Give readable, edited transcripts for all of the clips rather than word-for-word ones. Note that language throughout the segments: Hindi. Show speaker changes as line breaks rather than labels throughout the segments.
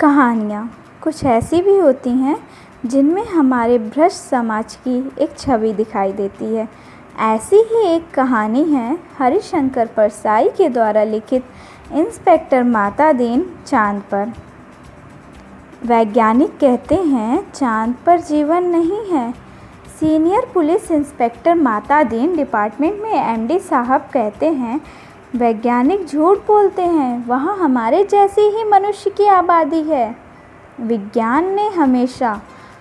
कहानियाँ कुछ ऐसी भी होती हैं जिनमें हमारे भ्रष्ट समाज की एक छवि दिखाई देती है। ऐसी ही एक कहानी है हरिशंकर परसाई के द्वारा लिखित इंस्पेक्टर माता दीन चाँद पर। वैज्ञानिक कहते हैं चाँद पर जीवन नहीं है। सीनियर पुलिस इंस्पेक्टर माता दीन डिपार्टमेंट में एमडी साहब कहते हैं वैज्ञानिक झूठ बोलते हैं, वहाँ हमारे जैसे ही मनुष्य की आबादी है। विज्ञान ने हमेशा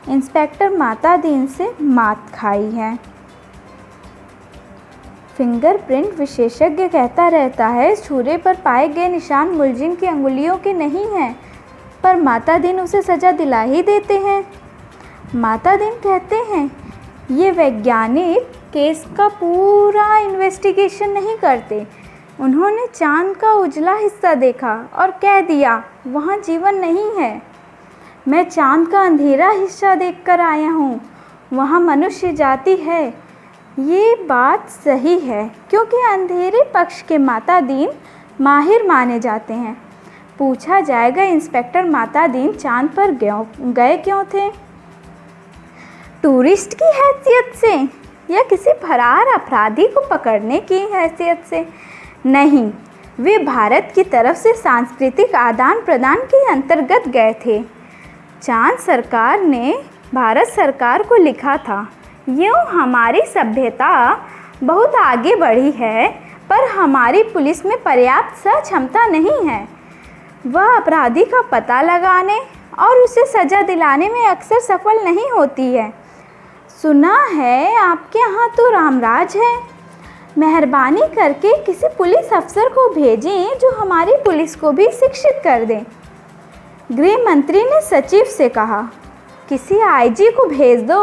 इंस्पेक्टर माता दीन से मात खाई है। फिंगरप्रिंट विशेषज्ञ कहता रहता है छुरे पर पाए गए निशान मुलजिम की अंगुलियों के नहीं हैं, पर माता दीन उसे सज़ा दिला ही देते हैं। माता दीन कहते हैं ये वैज्ञानिक केस का पूरा इन्वेस्टिगेशन नहीं करते। उन्होंने चाँद का उजला हिस्सा देखा और कह दिया वहाँ जीवन नहीं है। मैं चाँद का अंधेरा हिस्सा देखकर आया हूँ, वहाँ मनुष्य जाति है। ये बात सही है क्योंकि अंधेरे पक्ष के माता दीन माहिर माने जाते हैं। पूछा जाएगा इंस्पेक्टर माता दीन चाँद पर गए क्यों थे? टूरिस्ट की हैसियत से या किसी फरार अपराधी को पकड़ने की हैसियत से? नहीं, वे भारत की तरफ से सांस्कृतिक आदान प्रदान के अंतर्गत गए थे। चाँद सरकार ने भारत सरकार को लिखा था यूँ हमारी सभ्यता बहुत आगे बढ़ी है, पर हमारी पुलिस में पर्याप्त सक्षमता नहीं है। वह अपराधी का पता लगाने और उसे सज़ा दिलाने में अक्सर सफल नहीं होती है। सुना है आपके यहाँ तो रामराज है। मेहरबानी करके किसी पुलिस अफसर को भेजें जो हमारी पुलिस को भी शिक्षित कर दें। गृह मंत्री ने सचिव से कहा, किसी आईजी को भेज दो।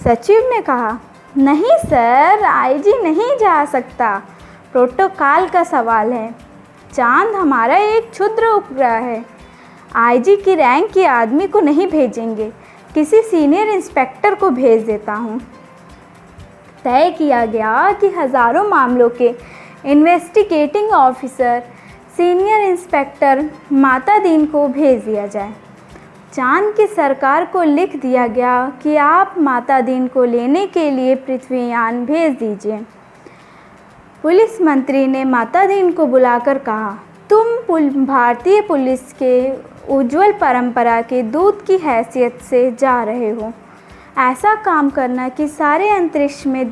सचिव ने कहा, नहीं सर, आईजी नहीं जा सकता, प्रोटोकॉल का सवाल है। चाँद हमारा एक क्षुद्र उपग्रह है, आईजी की रैंक के आदमी को नहीं भेजेंगे, किसी सीनियर इंस्पेक्टर को भेज देता हूँ। तय किया गया कि हज़ारों मामलों के इन्वेस्टिगेटिंग ऑफिसर सीनियर इंस्पेक्टर माता दीन को भेज दिया जाए। चाँद की सरकार को लिख दिया गया कि आप माता दीन को लेने के लिए पृथ्वीयान भेज दीजिए। पुलिस मंत्री ने माता दीन को बुलाकर कहा, तुम भारतीय पुलिस के उज्जवल परंपरा के दूत की हैसियत से जा रहे हो। ऐसा काम करना कि सारे अंतरिक्ष में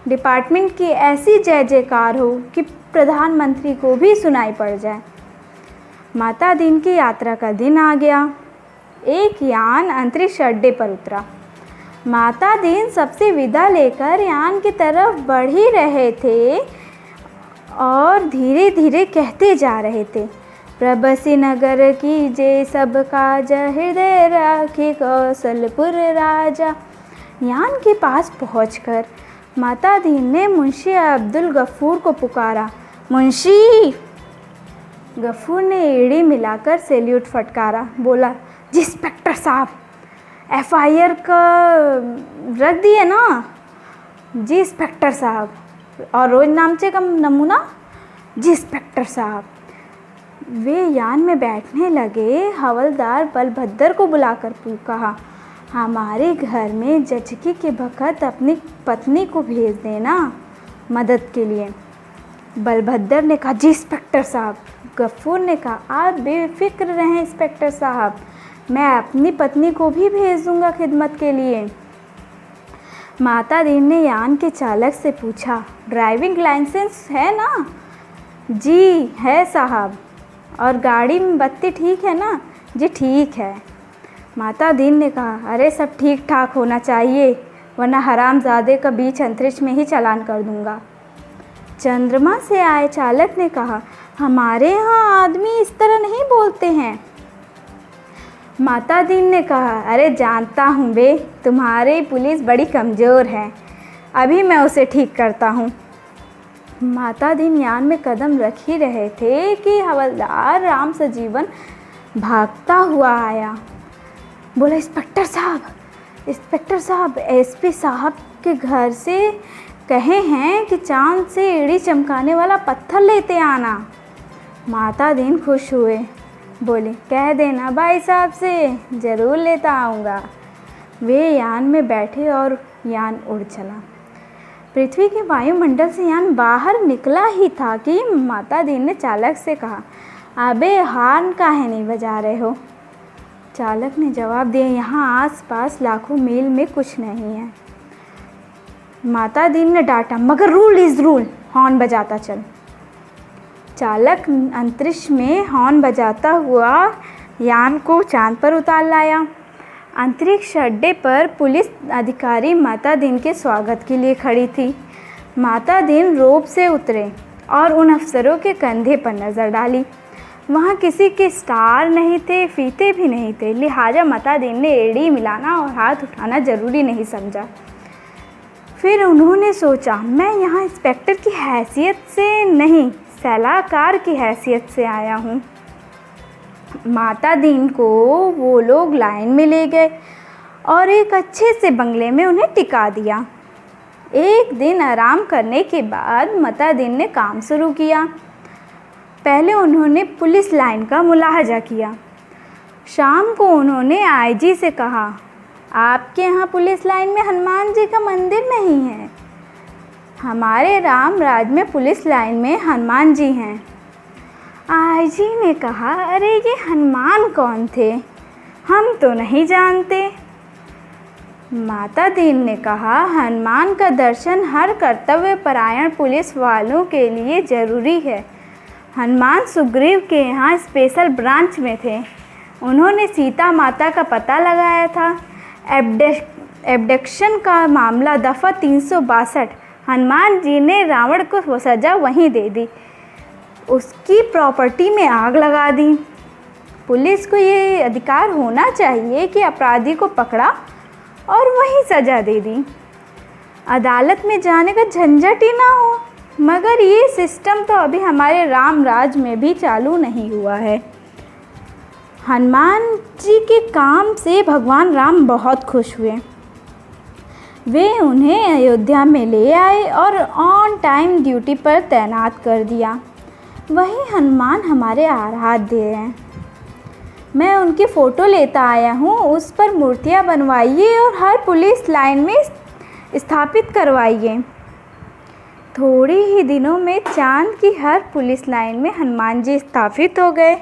डिपार्टमेंट की ऐसी जय जयकार हो कि प्रधानमंत्री को भी सुनाई पड़ जाए। माता दीन की यात्रा का दिन आ गया। एक यान अंतरिक्ष अड्डे पर उतरा। माता दीन सबसे विदा लेकर यान की तरफ बढ़ ही रहे थे और धीरे धीरे कहते जा रहे थे, प्रबसी नगर की जय सब काज, हृदय राखी कौशलपुर राजा। यान के पास पहुंचकर माता दीन ने मुंशी अब्दुल गफूर को पुकारा, मुंशी। गफूर ने एड़ी मिलाकर सैल्यूट फटकारा, बोला, जी इंस्पेक्टर साहब, एफआईआर का रख दिए ना? जी इंस्पेक्टर साहब। और रोज नामचे का नमूना? जी इंस्पेक्टर साहब। वे यान में बैठने लगे। हवलदार बलभद्र को बुलाकर कहा, हमारे घर में जचकी के वक़्त अपनी पत्नी को भेज देना मदद के लिए। बलभद्र ने कहा, जी इंस्पेक्टर साहब। गफूर ने कहा, आप बेफिक्र रहें इंस्पेक्टर साहब, मैं अपनी पत्नी को भी भेज दूंगा खिदमत के लिए। माता दीन ने यान के चालक से पूछा, ड्राइविंग लाइसेंस है ना? जी है साहब। और गाड़ी में बत्ती ठीक है ना? जी ठीक है। माता दीन ने कहा, अरे सब ठीक ठाक होना चाहिए, वरना हरामजादे का बीच अंतरिक्ष में ही चालान कर दूंगा। चंद्रमा से आए चालक ने कहा, हमारे यहाँ आदमी इस तरह नहीं बोलते हैं। माता दीन ने कहा, अरे जानता हूँ बे, तुम्हारी पुलिस बड़ी कमज़ोर है, अभी मैं उसे ठीक करता हूँ। माता दीन यान में कदम रख ही रहे थे कि हवलदार राम सजीवन भागता हुआ आया। बोला, इंस्पेक्टर साहब, एसपी साहब के घर से कहे हैं कि चाँद से एड़ी चमकाने वाला पत्थर लेते आना। माता दीन खुश हुए। बोले, कह देना भाई साहब से, ज़रूर लेता आऊँगा। वे यान में बैठे और यान उड़ चला। पृथ्वी के वायुमंडल से यान बाहर निकला ही था कि माता दी ने चालक से कहा, अबे हॉर्न काहे नहीं बजा रहे हो? चालक ने जवाब दिया, यहाँ आसपास लाखों मील में कुछ नहीं है। माता दी ने डांटा, मगर रूल इज़ रूल, हॉर्न बजाता चल। चालक अंतरिक्ष में हॉर्न बजाता हुआ यान को चांद पर उतार लाया। अंतरिक्ष अड्डे पर पुलिस अधिकारी माता दीन के स्वागत के लिए खड़ी थी। माता दीन रोप से उतरे और उन अफसरों के कंधे पर नज़र डाली। वहाँ किसी के स्टार नहीं थे, फीते भी नहीं थे, लिहाजा माता दीन ने एड़ी मिलाना और हाथ उठाना ज़रूरी नहीं समझा। फिर उन्होंने सोचा, मैं यहाँ इंस्पेक्टर की हैसियत से नहीं, सलाहकार की हैसियत से आया हूँ। माता दीन को वो लोग लाइन में ले गए और एक अच्छे से बंगले में उन्हें टिका दिया। एक दिन आराम करने के बाद माता दीन ने काम शुरू किया। पहले उन्होंने पुलिस लाइन का मुलाहजा किया। शाम को उन्होंने आईजी से कहा, आपके यहाँ पुलिस लाइन में हनुमान जी का मंदिर नहीं है। हमारे राम राज में पुलिस लाइन में हनुमान जी हैं। आईजी ने कहा, अरे ये हनुमान कौन थे, हम तो नहीं जानते। माता दीन ने कहा, हनुमान का दर्शन हर कर्तव्य परायण पुलिस वालों के लिए ज़रूरी है। हनुमान सुग्रीव के यहाँ स्पेशल ब्रांच में थे। उन्होंने सीता माता का पता लगाया था। एब्डक्शन का मामला दफ़ा 362, हनुमान जी ने रावण को सज़ा वहीं दे दी, उसकी प्रॉपर्टी में आग लगा दी। पुलिस को ये अधिकार होना चाहिए कि अपराधी को पकड़ा और वहीं सज़ा दे दी, अदालत में जाने का झंझट ही ना हो। मगर ये सिस्टम तो अभी हमारे राम राज में भी चालू नहीं हुआ है। हनुमान जी के काम से भगवान राम बहुत खुश हुए। वे उन्हें अयोध्या में ले आए और ऑन टाइम ड्यूटी पर तैनात कर दिया। वही हनुमान हमारे आराध्य हैं। मैं उनकी फ़ोटो लेता आया हूँ, उस पर मूर्तियाँ बनवाइए और हर पुलिस लाइन में स्थापित करवाइए। थोड़े ही दिनों में चांद की हर पुलिस लाइन में हनुमान जी स्थापित हो गए।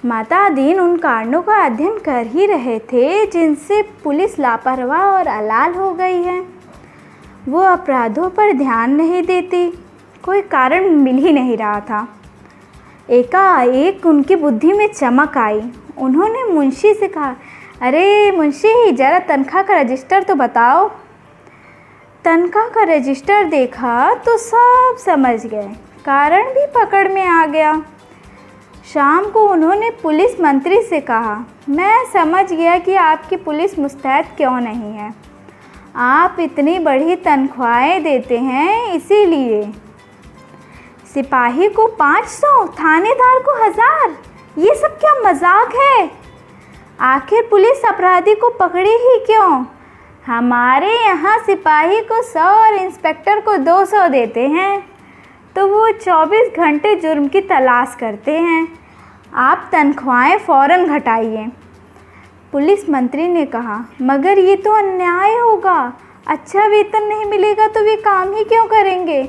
माता दीन उन कारणों का अध्ययन कर ही रहे थे जिनसे पुलिस लापरवाह और अलाल हो गई है। वो अपराधों पर ध्यान नहीं देती, कोई कारण मिल ही नहीं रहा था। एकाएक उनकी बुद्धि में चमक आई। उन्होंने मुंशी से कहा, अरे मुंशी, ज़रा तनख्वाह का रजिस्टर तो बताओ। तनख्वाह का रजिस्टर देखा तो सब समझ गए, कारण भी पकड़ में आ गया। शाम को उन्होंने पुलिस मंत्री से कहा, मैं समझ गया कि आपकी पुलिस मुस्तैद क्यों नहीं है। आप इतनी बड़ी तनख्वाहें देते हैं, इसीलिए सिपाही को 500, थानेदार को 1000। ये सब क्या मजाक है? आखिर पुलिस अपराधी को पकड़ी ही क्यों? हमारे यहाँ सिपाही को 100 और इंस्पेक्टर को 200 देते हैं, तो वो 24 घंटे जुर्म की तलाश करते हैं। आप तनख्वाहें फ़ौरन घटाइए। पुलिस मंत्री ने कहा, मगर ये तो अन्याय होगा। अच्छा वेतन नहीं मिलेगा तो वे काम ही क्यों करेंगे?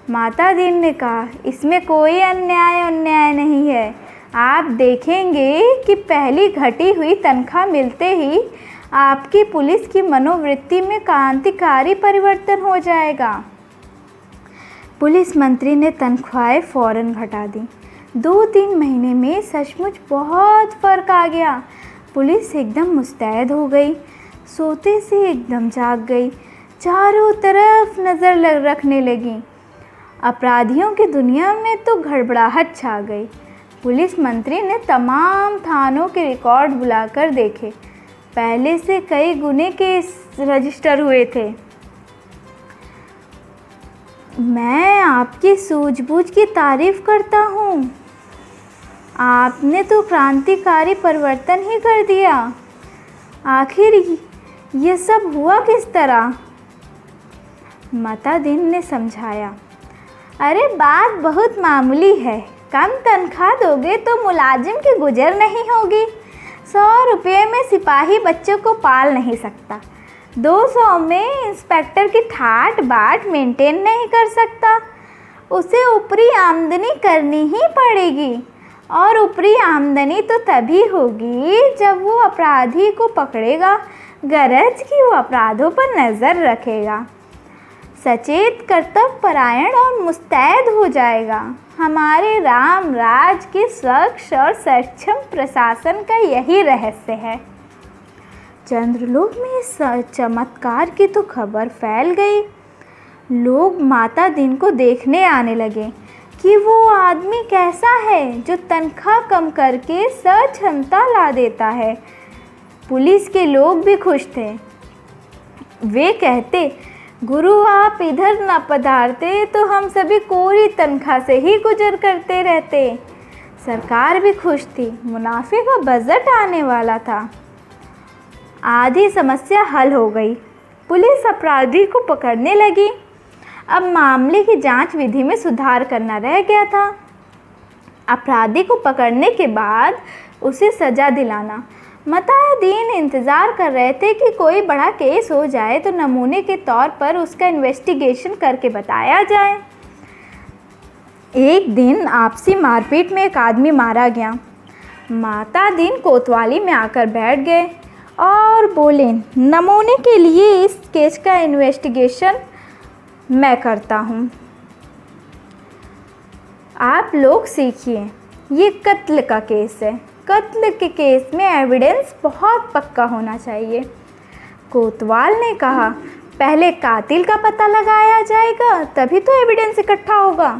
माता दीन ने कहा, इसमें कोई अन्याय नहीं है। आप देखेंगे कि पहली घटी हुई तनख्वाह मिलते ही आपकी पुलिस की मनोवृत्ति में क्रांतिकारी परिवर्तन हो जाएगा। पुलिस मंत्री ने तनख्वाहें फ़ौरन घटा दी। 2-3 महीने में सचमुच बहुत फ़र्क आ गया। पुलिस एकदम मुस्तैद हो गई, सोते से एकदम जाग गई, चारों तरफ नज़र रखने लगी। अपराधियों की दुनिया में तो गड़बड़ाहट छा गई। पुलिस मंत्री ने तमाम थानों के रिकॉर्ड बुलाकर देखे। पहले से कई गुने के रजिस्टर हुए थे। मैं आपकी सूझबूझ की तारीफ़ करता हूँ। आपने तो क्रांतिकारी परिवर्तन ही कर दिया। आखिर ये सब हुआ किस तरह? माता दीन ने समझाया, अरे बात बहुत मामूली है। कम तनख्वाह दोगे तो मुलाजिम की गुजर नहीं होगी। 100 रुपये में सिपाही बच्चों को पाल नहीं सकता। 200 में इंस्पेक्टर की ठाट बाट मेंटेन नहीं कर सकता। उसे ऊपरी आमदनी करनी ही पड़ेगी, और ऊपरी आमदनी तो तभी होगी जब वो अपराधी को पकड़ेगा, गरज कि वो अपराधों पर नज़र रखेगा, सचेत कर्तव्य परायण और मुस्तैद हो जाएगा। हमारे राम राज के स्वच्छ और सक्षम प्रशासन का यही रहस्य है। चंद्रलोक में इस चमत्कार की तो खबर फैल गई। लोग माता दीन को देखने आने लगे कि वो आदमी कैसा है जो तनख्वाह कम करके सक्षमता ला देता है। पुलिस के लोग भी खुश थे। वे कहते, गुरु आप इधर न पधारते तो हम सभी कोरी तनख्वाह से ही गुजर करते रहते। सरकार भी खुश थी, मुनाफे का बजट आने वाला था। आधी समस्या हल हो गई। पुलिस अपराधी को पकड़ने लगी। अब मामले की जांच विधि में सुधार करना रह गया था। अपराधी को पकड़ने के बाद उसे सज़ा दिलाना। मतादीन इंतज़ार कर रहे थे कि कोई बड़ा केस हो जाए तो नमूने के तौर पर उसका इन्वेस्टिगेशन करके बताया जाए। एक दिन आपसी मारपीट में एक आदमी मारा गया। मतादीन कोतवाली में आकर बैठ गए और बोले, नमूने के लिए इस केस का इन्वेस्टिगेशन मैं करता हूँ। आप लोग सीखिए, ये कत्ल का केस है। कत्ल के केस में एविडेंस बहुत पक्का होना चाहिए। कोतवाल ने कहा, पहले कातिल का पता लगाया जाएगा, तभी तो एविडेंस इकट्ठा होगा।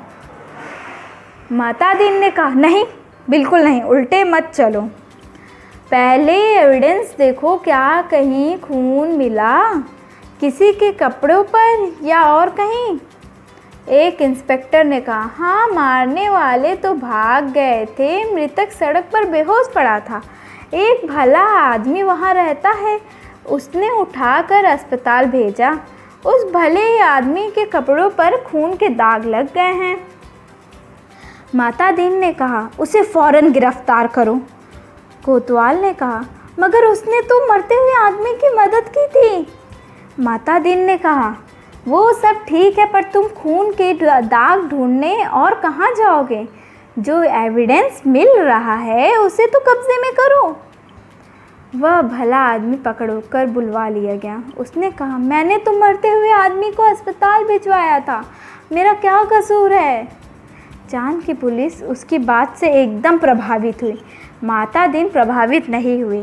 मतादीन ने कहा, नहीं, बिल्कुल नहीं, उल्टे मत चलो। पहले एविडेंस देखो, क्या कहीं खून मिला किसी के कपड़ों पर या और कहीं। एक इंस्पेक्टर ने कहा, हाँ, मारने वाले तो भाग गए थे, मृतक सड़क पर बेहोश पड़ा था। एक भला आदमी वहाँ रहता है, उसने उठाकर अस्पताल भेजा। उस भले आदमी के कपड़ों पर खून के दाग लग गए हैं। मतादीन ने कहा, उसे फ़ौरन गिरफ्तार करो। कोतवाल ने कहा, मगर उसने तो मरते हुए आदमी की मदद की थी। मतादीन ने कहा, वो सब ठीक है, पर तुम खून के दाग ढूंढने और कहाँ जाओगे? जो एविडेंस मिल रहा है उसे तो कब्जे में करो। वह भला आदमी पकड़कर बुलवा लिया गया। उसने कहा, मैंने तो मरते हुए आदमी को अस्पताल भिजवाया था, मेरा क्या कसूर है? चांद की पुलिस उसकी बात से एकदम प्रभावित हुई। मतादीन प्रभावित नहीं हुई।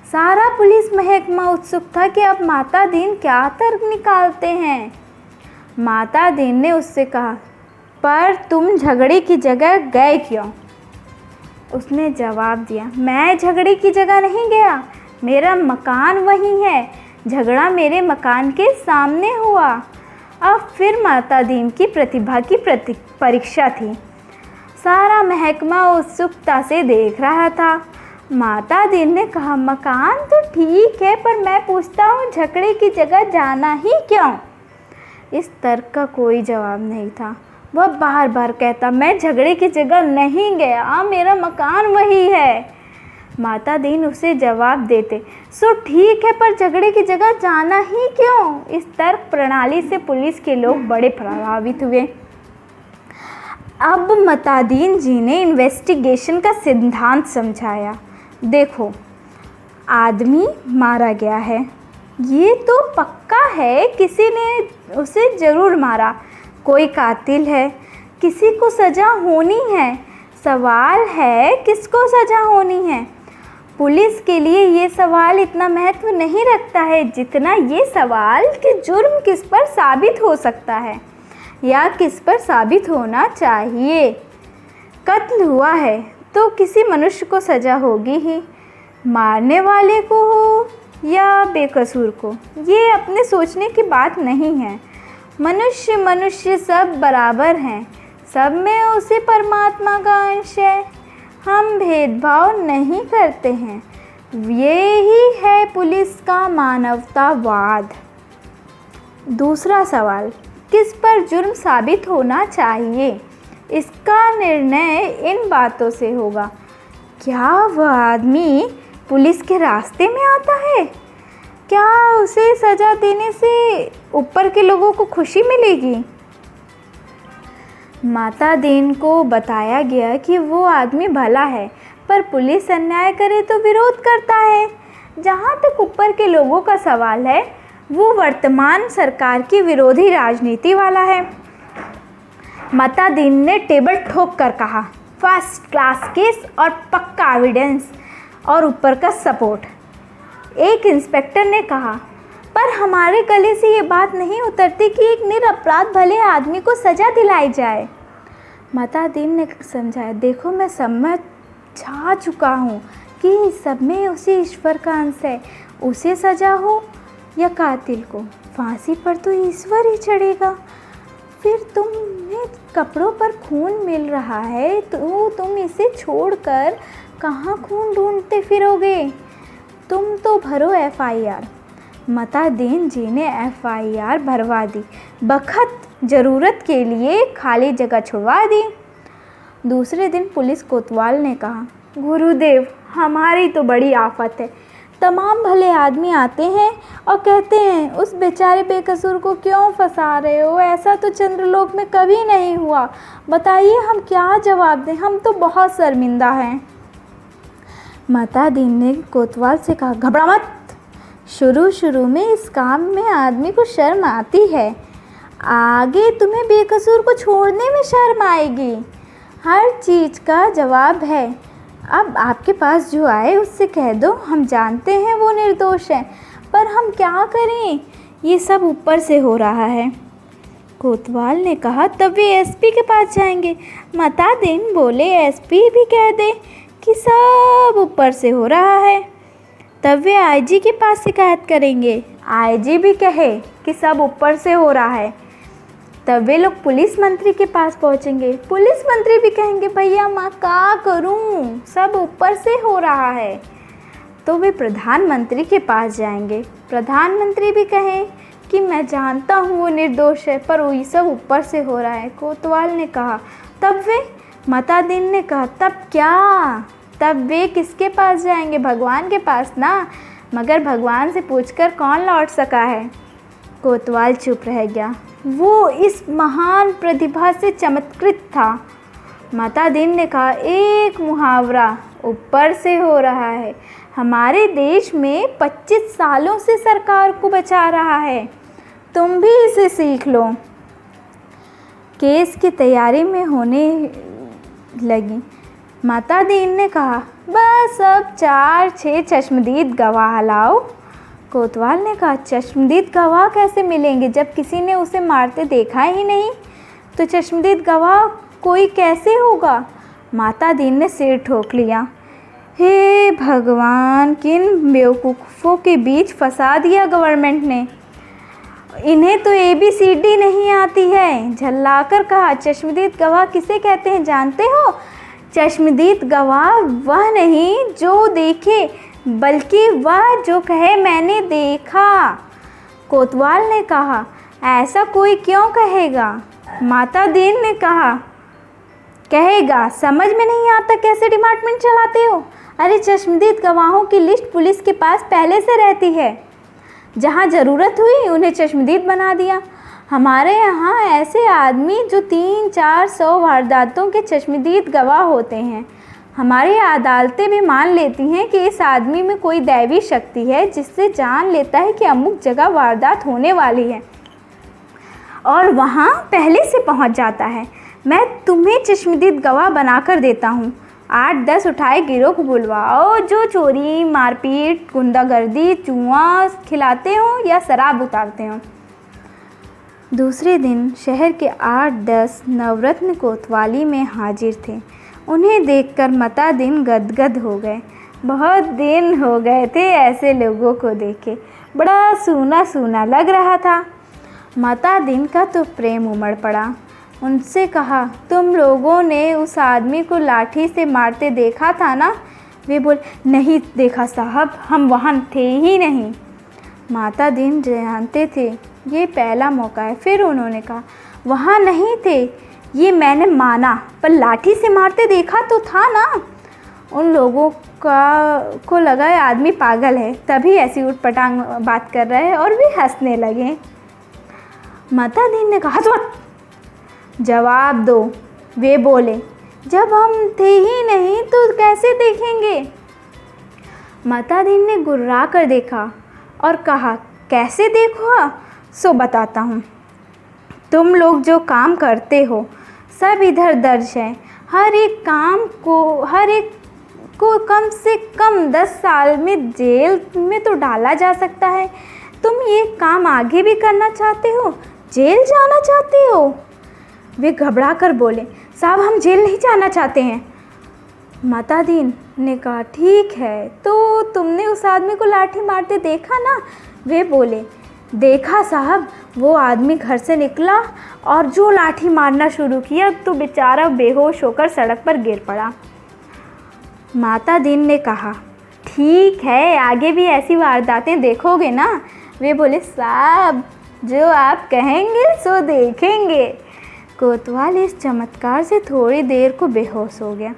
सारा पुलिस महकमा उत्सुक था कि अब मतादीन क्या तर्क निकालते हैं। मतादीन ने उससे कहा, पर तुम झगड़े की जगह गए क्यों? उसने जवाब दिया, मैं झगड़े की जगह नहीं गया, मेरा मकान वहीं है, झगड़ा मेरे मकान के सामने हुआ। अब फिर मतादीन की प्रतिभा की परीक्षा थी। सारा महकमा उत्सुकता से देख रहा था। मतादीन ने कहा, मकान तो ठीक है, पर मैं पूछता हूँ झगड़े की जगह जाना ही क्यों? इस तर्क का कोई जवाब नहीं था। वह बार बार कहता, मैं झगड़े की जगह नहीं गया, मेरा मकान वही है। मतादीन उसे जवाब देते, सो ठीक है, पर झगड़े की जगह जाना ही क्यों? इस तर्क प्रणाली से पुलिस के लोग बड़े प्रभावित हुए। अब मतादीन जी ने इन्वेस्टिगेशन का सिद्धांत समझाया। देखो, आदमी मारा गया है, ये तो पक्का है, किसी ने उसे ज़रूर मारा, कोई कातिल है, किसी को सज़ा होनी है। सवाल है किसको सज़ा होनी है? पुलिस के लिए ये सवाल इतना महत्व नहीं रखता है जितना ये सवाल कि जुर्म किस पर साबित हो सकता है या किस पर साबित होना चाहिए। कत्ल हुआ है तो किसी मनुष्य को सज़ा होगी ही, मारने वाले को हो या बेकसूर को, ये अपने सोचने की बात नहीं है। मनुष्य सब बराबर हैं, सब में उसी परमात्मा का अंश है। हम भेदभाव नहीं करते हैं, यही है पुलिस का मानवतावाद। दूसरा सवाल, किस पर जुर्म साबित होना चाहिए? इसका निर्णय इन बातों से होगा। क्या वह आदमी पुलिस के रास्ते में आता है? क्या उसे सज़ा देने से ऊपर के लोगों को खुशी मिलेगी? माता दीन को बताया गया कि वो आदमी भला है, पर पुलिस अन्याय करे तो विरोध करता है। जहाँ तक ऊपर के लोगों का सवाल है, वो वर्तमान सरकार की विरोधी राजनीति वाला है। माता दीन ने टेबल ठोक कर कहा, फर्स्ट क्लास केस और पक्का एविडेंस और ऊपर का सपोर्ट। एक इंस्पेक्टर ने कहा, पर हमारे गले से ये बात नहीं उतरती कि एक निरपराध भले आदमी को सज़ा दिलाई जाए। माता दीन ने समझाया, देखो मैं समझ जा चुका हूँ कि सब में उसी ईश्वर का अंश है। उसे सज़ा हो या कातिल को, फांसी पर तो ईश्वर ही चढ़ेगा। फिर तुम्हें कपड़ों पर खून मिल रहा है तो तुम इसे छोड़कर कहाँ खून ढूंढते फिरोगे? तुम तो भरो FIR। माता दीन जी ने FIR भरवा दी, बखत ज़रूरत के लिए खाली जगह छुड़वा दी। दूसरे दिन पुलिस कोतवाल ने कहा, गुरुदेव हमारी तो बड़ी आफत है। तमाम भले आदमी आते हैं और कहते हैं उस बेचारे बेकसूर को क्यों फंसा रहे हो? ऐसा तो चंद्रलोक में कभी नहीं हुआ। बताइए हम क्या जवाब दें? हम तो बहुत शर्मिंदा हैं। माता दीन ने कोतवाल से कहा, घबरा मत। शुरू में इस काम में आदमी को शर्म आती है, आगे तुम्हें बेकसूर को छोड़ने में शर्म आएगी। हर चीज़ का जवाब है। अब आपके पास जो आए उससे कह दो, हम जानते हैं वो निर्दोष है, पर हम क्या करें? ये सब ऊपर से हो रहा है। कोतवाल ने कहा, तब वे SP के पास जाएंगे। माता दीन बोले, SP भी कह दे कि सब ऊपर से हो रहा है। तब वे IG के पास शिकायत करेंगे। IG भी कहे कि सब ऊपर से हो रहा है। तब वे लोग पुलिस मंत्री के पास पहुंचेंगे। पुलिस मंत्री भी कहेंगे, भैया मैं क्या करूं, सब ऊपर से हो रहा है। तो वे प्रधानमंत्री के पास जाएंगे। प्रधानमंत्री भी कहें कि मैं जानता हूं वो निर्दोष है, पर वो सब ऊपर से हो रहा है। कोतवाल ने कहा, तब वे, माता दीन ने कहा, तब क्या? तब वे किसके पास जाएंगे? भगवान के पास ना। मगर भगवान से पूछकर कौन लौट सका है? कोतवाल चुप रह गया। वो इस महान प्रतिभा से चमत्कृत था। माता दीन ने कहा, एक मुहावरा ऊपर से हो रहा है। हमारे देश में 25 सालों से सरकार को बचा रहा है, तुम भी इसे सीख लो। केस की तैयारी में होने लगी। माता दीन ने कहा, बस अब 4-6 चश्मदीद गवाह लाओ। कोतवाल ने कहा, चश्मदीद गवाह कैसे मिलेंगे जब किसी ने उसे मारते देखा ही नहीं? तो चश्मदीद गवाह कोई कैसे होगा? माता दीन ने सिर ठोक लिया। हे भगवान, किन बेवकूफ़ों के बीच फंसा दिया गवर्नमेंट ने। इन्हें तो ABCD नहीं आती है। झल्लाकर कहा, चश्मदीद गवाह किसे कहते हैं जानते हो? चश्मदीद गवाह वह नहीं जो देखे, बल्कि वह जो कहे मैंने देखा। कोतवाल ने कहा, ऐसा कोई क्यों कहेगा? माता दीन ने कहा, कहेगा, समझ में नहीं आता कैसे डिपार्टमेंट चलाते हो? अरे चश्मदीद गवाहों की लिस्ट पुलिस के पास पहले से रहती है, जहाँ ज़रूरत हुई उन्हें चश्मदीद बना दिया। हमारे यहाँ ऐसे आदमी जो 300-400 वारदातों के चश्मदीद गवाह होते हैं। हमारी अदालतें भी मान लेती हैं कि इस आदमी में कोई दैवी शक्ति है, जिससे जान लेता है कि अमुक जगह वारदात होने वाली है और वहाँ पहले से पहुँच जाता है। मैं तुम्हें चश्मदीद गवाह बनाकर देता हूँ। 8-10 उठाए गिरोह को बुलवाओ जो चोरी, मारपीट, गुंडागर्दी, जुआ खिलाते हों या शराब उतारते हों। दूसरे दिन शहर के 8-10 नवरत्न कोतवाली में हाजिर थे। उन्हें देखकर माता दीन गदगद हो गए। बहुत दिन हो गए थे ऐसे लोगों को देखे, बड़ा सूना सूना लग रहा था। माता दीन का तो प्रेम उमड़ पड़ा। उनसे कहा, तुम लोगों ने उस आदमी को लाठी से मारते देखा था ना? वे बोले, नहीं देखा साहब, हम वहाँ थे ही नहीं। माता दीन जानते थे ये पहला मौका है। फिर उन्होंने कहा, वहाँ नहीं थे, ये मैंने माना, पर लाठी से मारते देखा तो था ना। उन लोगों को लगा ये आदमी पागल है, तभी ऐसी उटपटांग बात कर रहा है, और वे हंसने लगे। माता दीन ने कहा, मत जवाब दो। वे बोले, जब हम थे ही नहीं तो कैसे देखेंगे। माता दीन ने गुर्रा कर देखा और कहा, कैसे देखो, सो बताता हूँ। तुम लोग जो काम करते हो सब इधर दर्ज है। हर एक को कम से कम 10 साल में जेल में तो डाला जा सकता है। तुम ये काम आगे भी करना चाहते हो, जेल जाना चाहते हो। वे घबरा कर बोले, साहब हम जेल नहीं जाना चाहते हैं। माता दीन ने कहा, ठीक है, तो तुमने उस आदमी को लाठी मारते देखा ना। वे बोले, देखा साहब, वो आदमी घर से निकला और जो लाठी मारना शुरू किया तो बेचारा बेहोश होकर सड़क पर गिर पड़ा। माता दीन ने कहा, ठीक है, आगे भी ऐसी वारदातें देखोगे ना। वे बोले, साहब जो आप कहेंगे सो देखेंगे। कोतवाल इस चमत्कार से थोड़ी देर को बेहोश हो गया।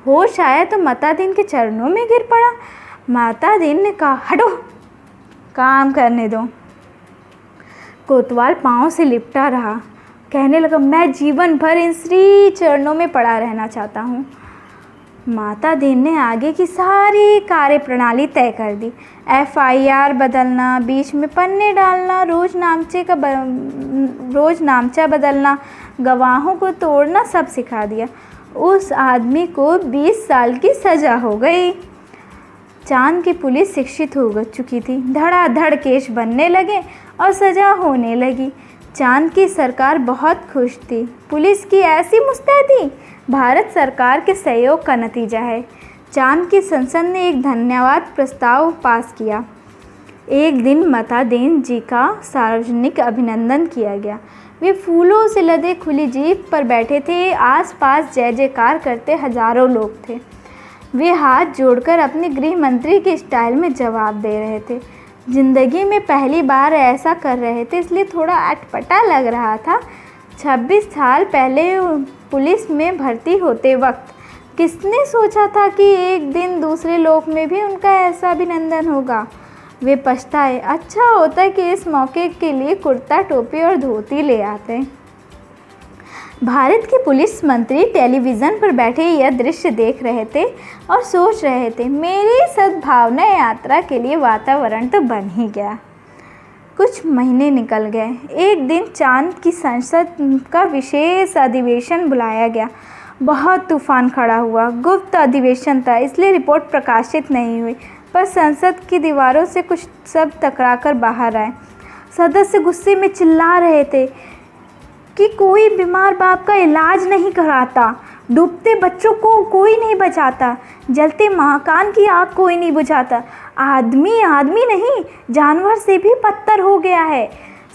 होश आया तो माता दीन के चरणों में गिर पड़ा। माता दीन ने कहा, हटो, काम करने दो। कोतवाल पाँव से लिपटा रहा, कहने लगा, मैं जीवन भर इन श्री चरणों में पड़ा रहना चाहता हूँ। माता दीन ने आगे की सारी कार्य प्रणाली तय कर दी। FIR बदलना, बीच में पन्ने डालना, रोज़ नामचा बदलना, गवाहों को तोड़ना, सब सिखा दिया। उस आदमी को 20 साल की सज़ा हो गई। चांद की पुलिस शिक्षित हो चुकी थी। धड़ाधड़ केस बनने लगे और सज़ा होने लगी। चांद की सरकार बहुत खुश थी। पुलिस की ऐसी मुस्तैदी भारत सरकार के सहयोग का नतीजा है। चांद की संसद ने एक धन्यवाद प्रस्ताव पास किया। एक दिन माता दीन जी का सार्वजनिक अभिनंदन किया गया। वे फूलों से लदे खुली जीप पर बैठे थे। आसपास जय जयकार करते हजारों लोग थे। वे हाथ जोड़कर अपने गृह मंत्री के स्टाइल में जवाब दे रहे थे। ज़िंदगी में पहली बार ऐसा कर रहे थे, इसलिए थोड़ा अटपटा लग रहा था। 26 साल पहले पुलिस में भर्ती होते वक्त किसने सोचा था कि एक दिन दूसरे लोक में भी उनका ऐसा अभिनंदन होगा। वे पछताए, अच्छा होता कि इस मौके के लिए कुर्ता, टोपी और धोती ले आते। भारत के पुलिस मंत्री टेलीविज़न पर बैठे यह दृश्य देख रहे थे और सोच रहे थे, मेरी सद्भावना यात्रा के लिए वातावरण तो बन ही गया। कुछ महीने निकल गए। एक दिन चांद की संसद का विशेष अधिवेशन बुलाया गया। बहुत तूफान खड़ा हुआ। गुप्त अधिवेशन था, इसलिए रिपोर्ट प्रकाशित नहीं हुई, पर संसद की दीवारों से कुछ शब्द टकराकर बाहर आए। सदस्य गुस्से में चिल्ला रहे थे कि कोई बीमार बाप का इलाज नहीं कराता, डूबते बच्चों को कोई नहीं बचाता, जलते मकान की आग कोई नहीं बुझाता, आदमी आदमी नहीं जानवर से भी पत्थर हो गया है,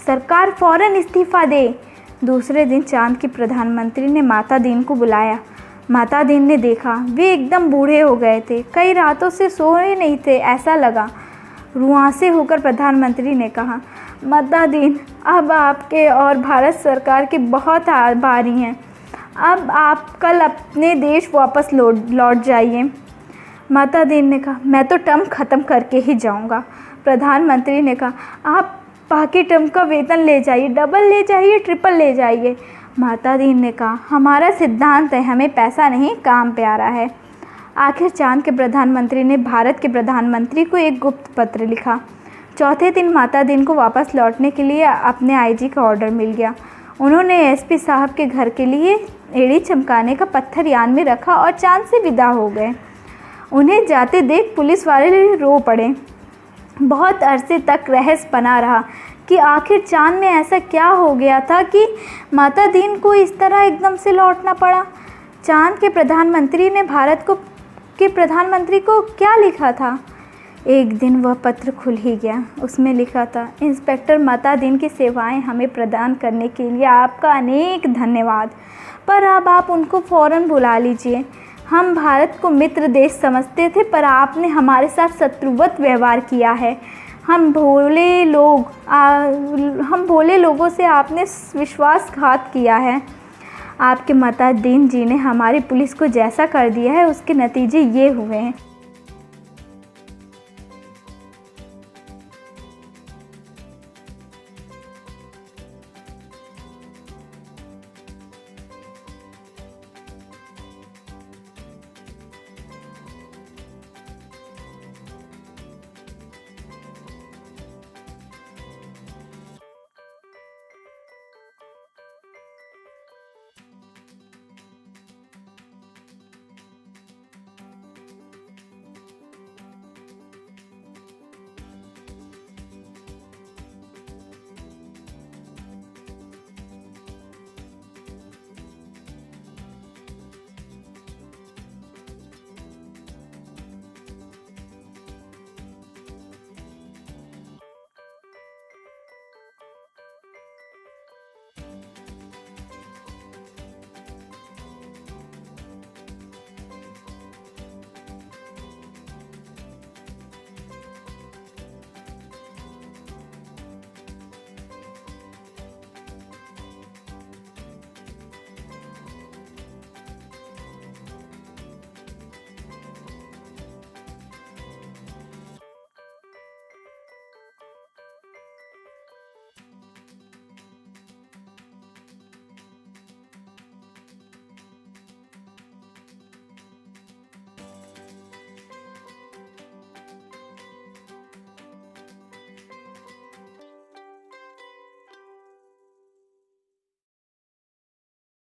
सरकार फौरन इस्तीफा दे। दूसरे दिन चांद के प्रधानमंत्री ने माता दीन को बुलाया। माता दीन ने देखा, वे एकदम बूढ़े हो गए थे, कई रातों से सोए नहीं थे ऐसा लगा। रुआंसे होकर प्रधानमंत्री ने कहा, माता दीन, अब आपके और भारत सरकार के बहुत आभारी हैं। अब आप कल अपने देश वापस लौट जाइए। माता दीन ने कहा, मैं तो टर्म ख़त्म करके ही जाऊंगा। प्रधानमंत्री ने कहा, आप बाकी टर्म का वेतन ले जाइए, डबल ले जाइए, ट्रिपल ले जाइए। माता दीन ने कहा, हमारा सिद्धांत है, हमें पैसा नहीं काम प्यारा है। आखिर चांद के प्रधानमंत्री ने भारत के प्रधानमंत्री को एक गुप्त पत्र लिखा। चौथे दिन माता दीन को वापस लौटने के लिए अपने IG का ऑर्डर मिल गया। उन्होंने SP साहब के घर के लिए एड़ी चमकाने का पत्थर यान में रखा और चांद से विदा हो गए। उन्हें जाते देख पुलिस वाले रो पड़े। बहुत अरसे तक रहस्य बना रहा कि आखिर चांद में ऐसा क्या हो गया था कि माता दीन को इस तरह एकदम से लौटना पड़ा। चांद के प्रधानमंत्री ने भारत के प्रधानमंत्री को क्या लिखा था? एक दिन वह पत्र खुल ही गया। उसमें लिखा था, इंस्पेक्टर माता दीन की सेवाएं हमें प्रदान करने के लिए आपका अनेक धन्यवाद, पर अब आप उनको फ़ौरन बुला लीजिए। हम भारत को मित्र देश समझते थे, पर आपने हमारे साथ शत्रुवत व्यवहार किया है। हम भोले लोगों से आपने विश्वासघात किया है। आपके मताधीन जी ने हमारी पुलिस को जैसा कर दिया है उसके नतीजे ये हुए हैं।